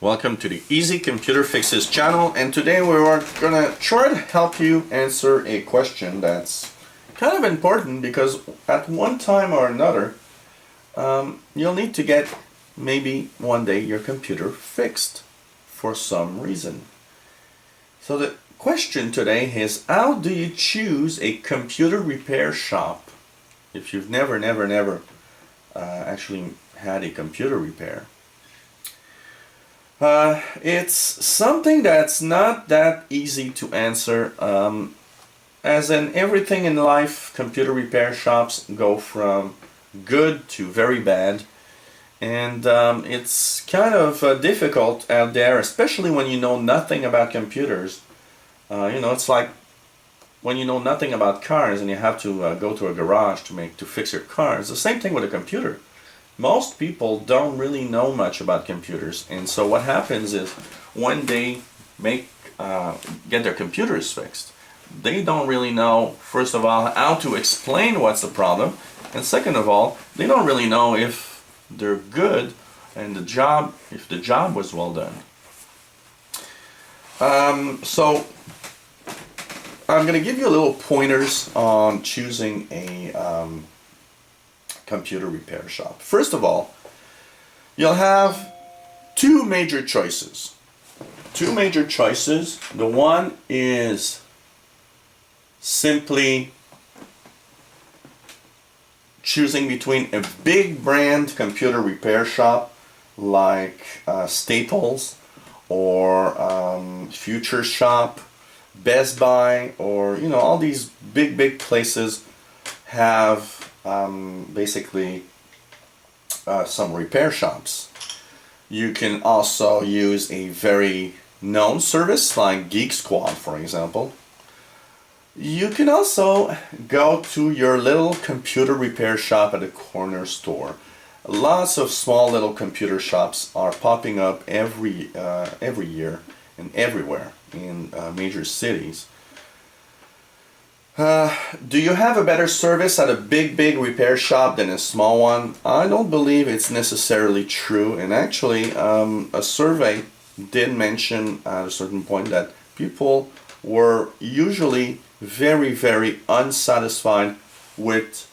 Welcome to the Easy Computer Fixes channel, and today we are gonna try to help you answer a question that's kind of important because at one time or another you'll need to get maybe one day your computer fixed for some reason. So the question today is, how do you choose a computer repair shop if you've never actually had a computer repair? It's something that's not that easy to answer. As in everything in life, computer repair shops go from good to very bad. And it's kind of difficult out there, especially when you know nothing about computers. It's like when you know nothing about cars and you have to go to a garage to fix your car. It's the same thing with a computer. Most people don't really know much about computers, and so what happens is when they get their computers fixed, they don't really know, first of all, how to explain what's the problem, and second of all, they don't really know if they're good and if the job was well done. So I'm going to give you a little pointers on choosing a computer repair shop. First of all, you'll have two major choices. The one is simply choosing between a big brand computer repair shop like Staples or Future Shop, Best Buy, or all these big places have basically some repair shops. You can also use a very known service like Geek Squad, for example. You can also go to your little computer repair shop at a corner store. Lots of small little computer shops are popping up every year and everywhere in major cities. Do you have a better service at a big repair shop than a small one? I don't believe it's necessarily true, and actually a survey did mention at a certain point that people were usually very unsatisfied with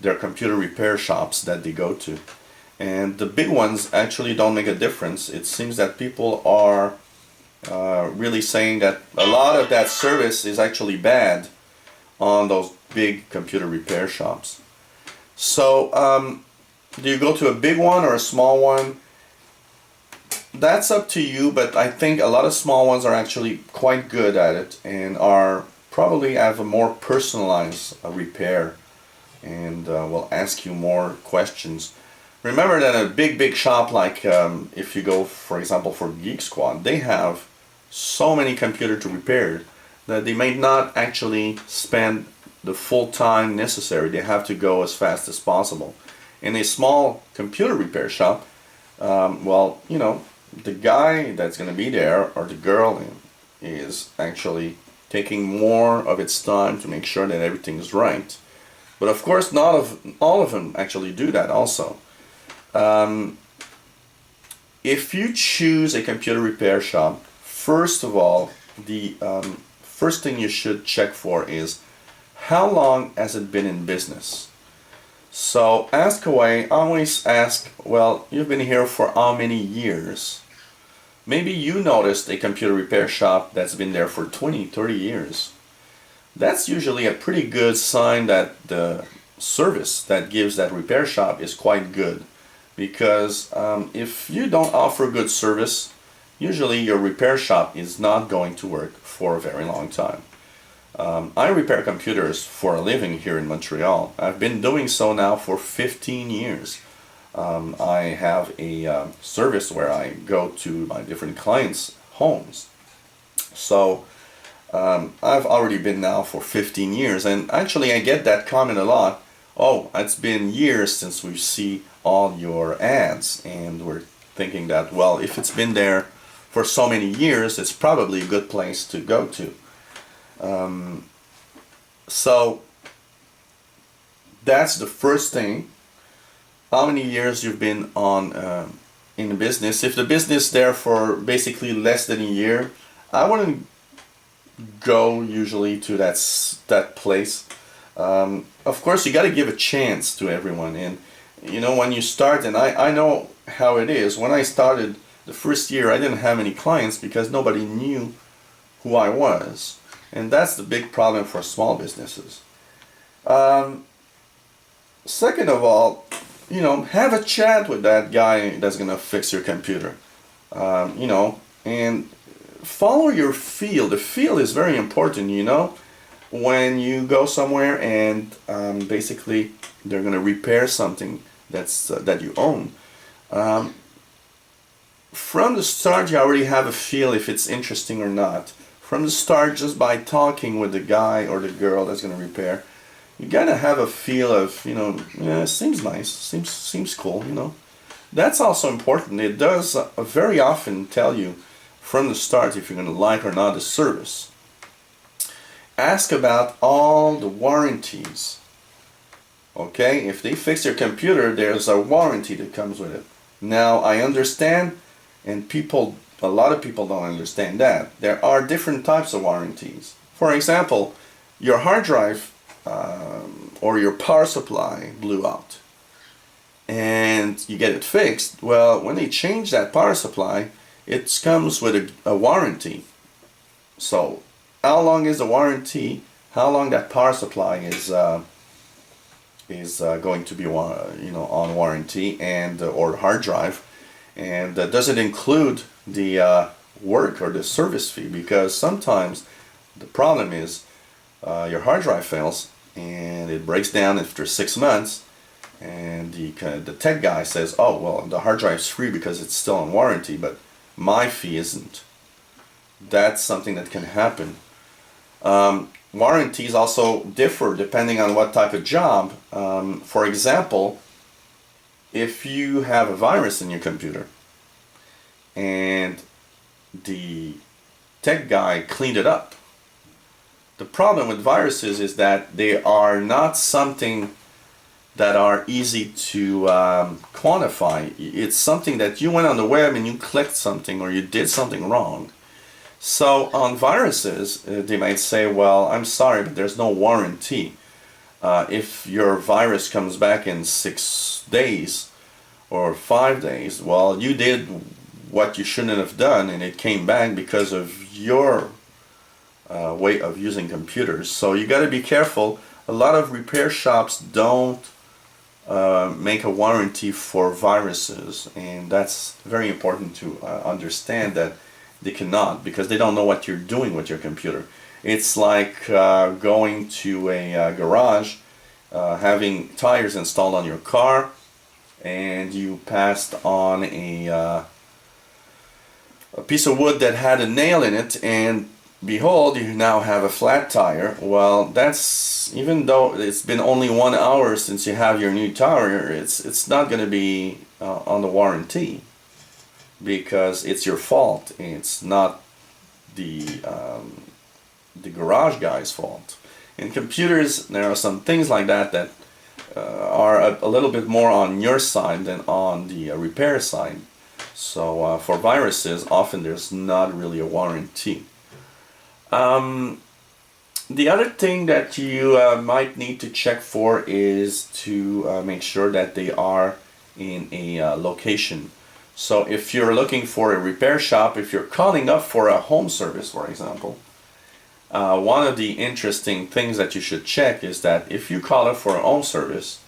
their computer repair shops that they go to, and the big ones actually don't make a difference. It seems that people are really saying that a lot of that service is actually bad on those big computer repair shops. So do you go to a big one or a small one? That's up to you, but I think a lot of small ones are actually quite good at it and are probably have a more personalized repair and will ask you more questions. Remember that a big shop like if you go, for example, for Geek Squad, they have so many computers to repair that they may not actually spend the full time necessary. They have to go as fast as possible. In a small computer repair shop, the guy that's going to be there or the girl is actually taking more of its time to make sure that everything is right. But of course, not all of them actually do that also. If you choose a computer repair shop, first of all, the first thing you should check for is how long has it been in business. So ask away, always ask, well, you've been here for how many years? Maybe you noticed a computer repair shop that's been there for 20-30 years. That's usually a pretty good sign that the service that gives that repair shop is quite good, because if you don't offer good service, usually your repair shop is not going to work for a very long time. I repair computers for a living here in Montreal. I've been doing so now for 15 years. I have a service where I go to my different clients' homes. So I've already been now for 15 years, and actually I get that comment a lot. Oh, it's been years since we see all your ads, and we're thinking that, well, if it's been there for so many years, it's probably a good place to go to. So that's the first thing. How many years you've been on in the business. If the business there for basically less than a year, I wouldn't go usually to that place. Of course, you got to give a chance to everyone, and you know when you start, and I know how it is. When I started the first year, I didn't have any clients because nobody knew who I was, and that's the big problem for small businesses. Second of all, you know, have a chat with that guy that's gonna fix your computer. You know, and follow your feel. The feel is very important, you know. When you go somewhere and basically they're gonna repair something that you own. From the start, you already have a feel if it's interesting or not. From the start, just by talking with the guy or the girl that's gonna repair, you gotta have a feel of, you know, yeah, it seems nice, seems cool, you know. That's also important. It does very often tell you from the start if you're gonna like or not the service. Ask about all the warranties. Okay, if they fix your computer, there's a warranty that comes with it. Now, I understand, and a lot of people don't understand that. There are different types of warranties. For example, your hard drive or your power supply blew out and you get it fixed. Well, when they change that power supply, it comes with a warranty. So, how long is the warranty? How long that power supply is going to be, you know, on warranty, and or hard drive, and does it include the work or the service fee? Because sometimes the problem is your hard drive fails and it breaks down after 6 months, and the tech guy says, oh well, the hard drive's free because it's still on warranty, but my fee isn't. That's something that can happen. Warranties also differ depending on what type of job. For example, if you have a virus in your computer and the tech guy cleaned it up, the problem with viruses is that they are not something that are easy to quantify. It's something that you went on the web and you clicked something or you did something wrong. So on viruses, they might say, well, I'm sorry, but there's no warranty. If your virus comes back in 6 days or 5 days, well, you did what you shouldn't have done and it came back because of your way of using computers. So you got to be careful. A lot of repair shops don't make a warranty for viruses, and that's very important to understand that they cannot, because they don't know what you're doing with your computer. It's like going to a garage, having tires installed on your car, and you passed on a piece of wood that had a nail in it, and behold, you now have a flat tire. Well, that's, even though it's been only 1 hour since you have your new tire, it's not going to be on the warranty, because it's your fault. It's not the garage guy's fault. In computers, there are some things like that that are a little bit more on your side than on the repair side. So for viruses, often there's not really a warranty. The other thing that you might need to check for is to make sure that they are in a location. So if you're looking for a repair shop, if you're calling up for a home service, for example, one of the interesting things that you should check is that if you call up for a home service,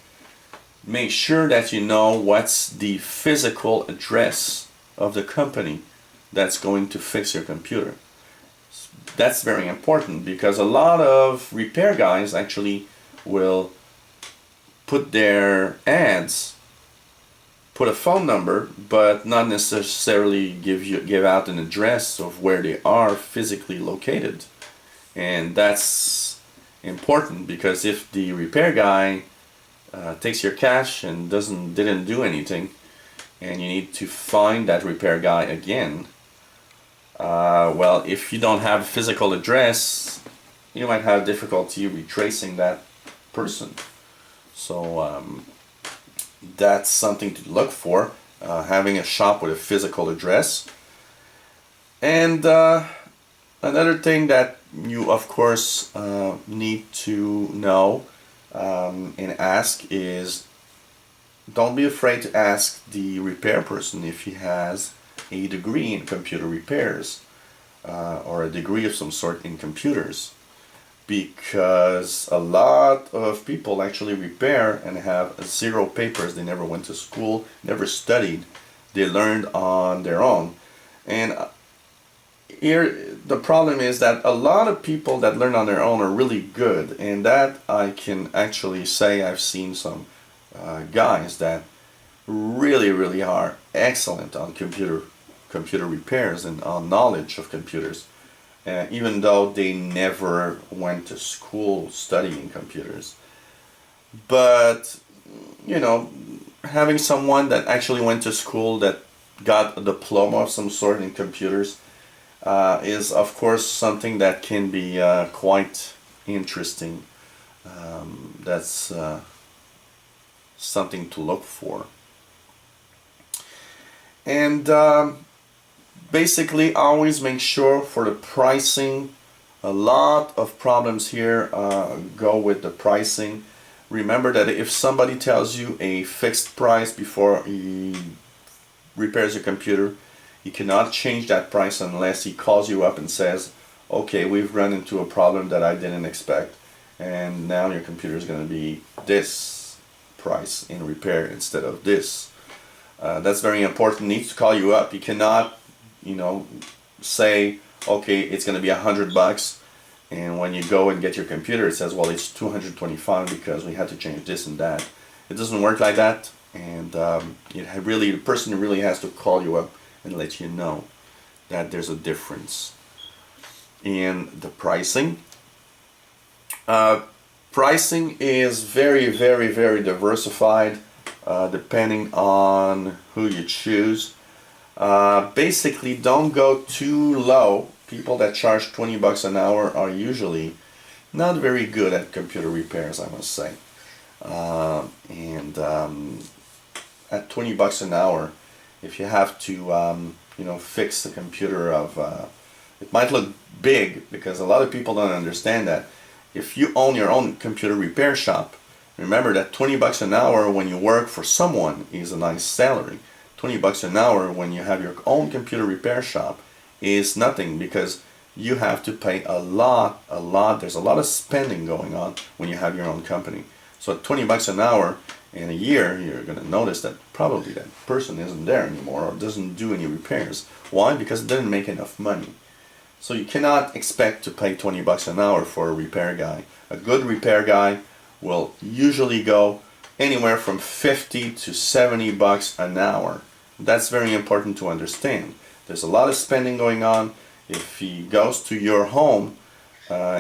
make sure that you know what's the physical address of the company that's going to fix your computer. That's very important, because a lot of repair guys actually will put their ads, put a phone number, but not necessarily give out an address of where they are physically located. And that's important, because if the repair guy takes your cash and didn't do anything, and you need to find that repair guy again, well, if you don't have a physical address, you might have difficulty retracing that person. So that's something to look for. having a shop with a physical address. And another thing that you, of course, need to know and ask is, don't be afraid to ask the repair person if he has a degree in computer repairs or a degree of some sort in computers, because a lot of people actually repair and have zero papers. They never went to school, never studied. They learned on their own. And here the problem is that a lot of people that learn on their own are really good, and that I can actually say I've seen some guys that really are excellent on computer repairs and on knowledge of computers, even though they never went to school studying computers. But you know, having someone that actually went to school, that got a diploma of some sort in computers, is of course something that can be quite interesting. That's something to look for. And basically always make sure for the pricing. A lot of problems here go with the pricing. Remember that if somebody tells you a fixed price before he repairs your computer, you cannot change that price unless he calls you up and says, okay, we've run into a problem that I didn't expect, and now your computer is going to be this price in repair instead of this. That's very important. He needs to call you up. You cannot, say, okay, it's going to be $100, and when you go and get your computer, it says, well, it's $225 because we had to change this and that. It doesn't work like that, and the person really has to call you up and let you know that there's a difference in the pricing. Pricing is very diversified depending on who you choose. Basically, don't go too low. People that charge $20 an hour are usually not very good at computer repairs, I must say. And at $20 an hour, if you have to fix the computer of it might look big, because a lot of people don't understand that if you own your own computer repair shop, remember that $20 an hour when you work for someone is a nice salary. $20 an hour when you have your own computer repair shop is nothing, because you have to pay a lot. There's a lot of spending going on when you have your own company. So at $20 an hour in a year, you're going to notice that probably that person isn't there anymore or doesn't do any repairs. Why? Because it didn't make enough money. So you cannot expect to pay $20 an hour for a repair guy. A good repair guy will usually go anywhere from $50 to $70 an hour. That's very important to understand. There's a lot of spending going on. If he goes to your home,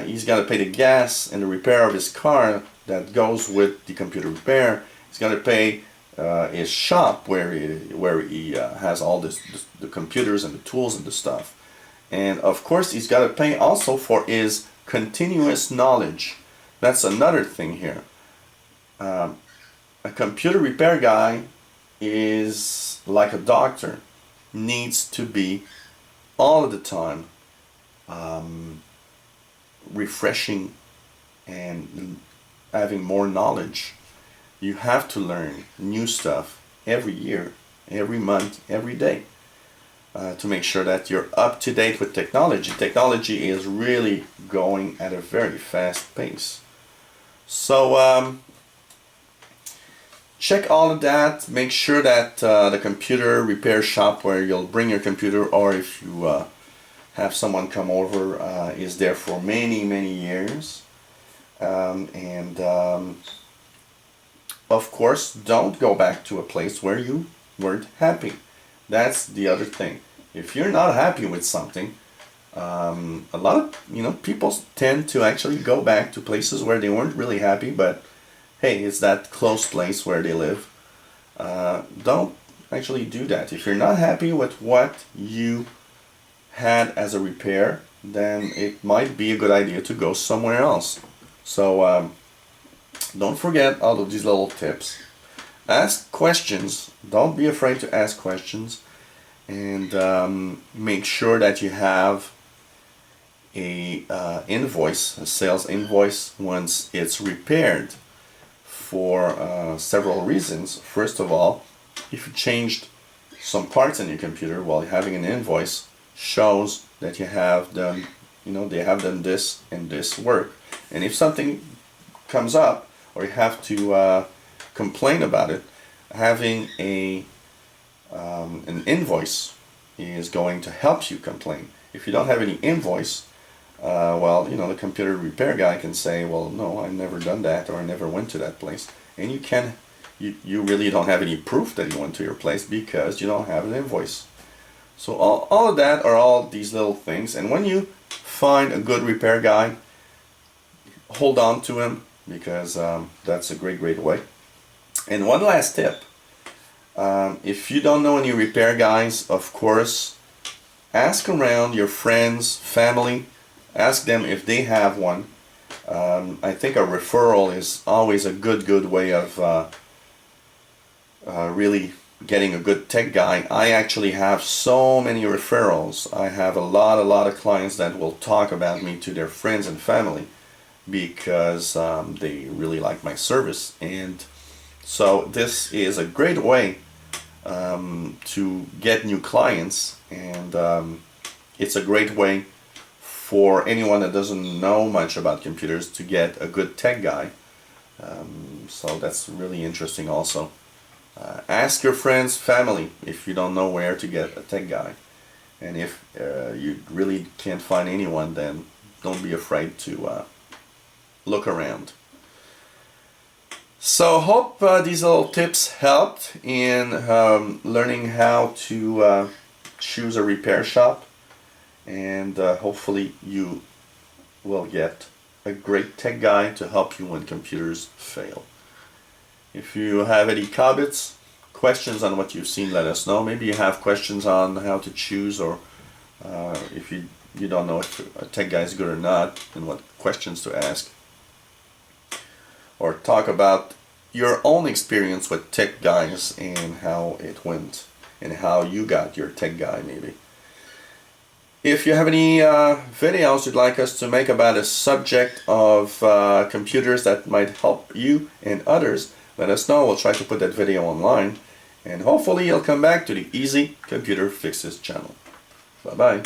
he's got to pay the gas and the repair of his car that goes with the computer repair. He's got to pay his shop where he has all the computers and the tools and the stuff. And of course, he's got to pay also for his continuous knowledge. That's another thing here. A computer repair guy is like a doctor, needs to be all of the time refreshing and having more knowledge. You have to learn new stuff every year, every month, every day, to make sure that you're up to date with technology. Technology is really going at a very fast pace. So check all of that. Make sure that the computer repair shop where you'll bring your computer, or if you have someone come over, is there for many years. Of course, don't go back to a place where you weren't happy. That's the other thing. If you're not happy with something, a lot of people tend to actually go back to places where they weren't really happy, but hey, it's that close place where they live. Don't actually do that. If you're not happy with what you had as a repair, then it might be a good idea to go somewhere else. So don't forget all of these little tips. ask questions. Don't be afraid to ask questions, and make sure that you have a invoice, a sales invoice, once it's repaired, for several reasons. First of all, if you changed some parts in your computer, while having an invoice shows that you have done, they have done this and this work. And if something comes up or you have to complain about it, having an invoice is going to help you complain. If you don't have any invoice, well, the computer repair guy can say, well, no, I've never done that, or I never went to that place. And you really don't have any proof that you went to your place because you don't have an invoice. So all of that are all these little things. And when you find a good repair guy, hold on to him, because that's a great way. And one last tip. If you don't know any repair guys, of course, ask around your friends, family. Ask them if they have one. I think a referral is always a good way of really getting a good tech guy. I actually have so many referrals. I have a lot of clients that will talk about me to their friends and family because they really like my service. And so this is a great way to get new clients, and it's a great way for anyone that doesn't know much about computers to get a good tech guy. So that's really interesting also. Ask your friends, family, if you don't know where to get a tech guy. And if you really can't find anyone, then don't be afraid to look around. So hope these little tips helped in learning how to choose a repair shop. And hopefully you will get a great tech guy to help you when computers fail. If you have any comments, questions on what you've seen, let us know. Maybe you have questions on how to choose, or if you don't know if a tech guy is good or not, and what questions to ask. Or talk about your own experience with tech guys and how it went, and how you got your tech guy maybe. If you have any videos you'd like us to make about a subject of computers that might help you and others, let us know. We'll try to put that video online, and hopefully you'll come back to the Easy Computer Fixes channel. Bye-bye.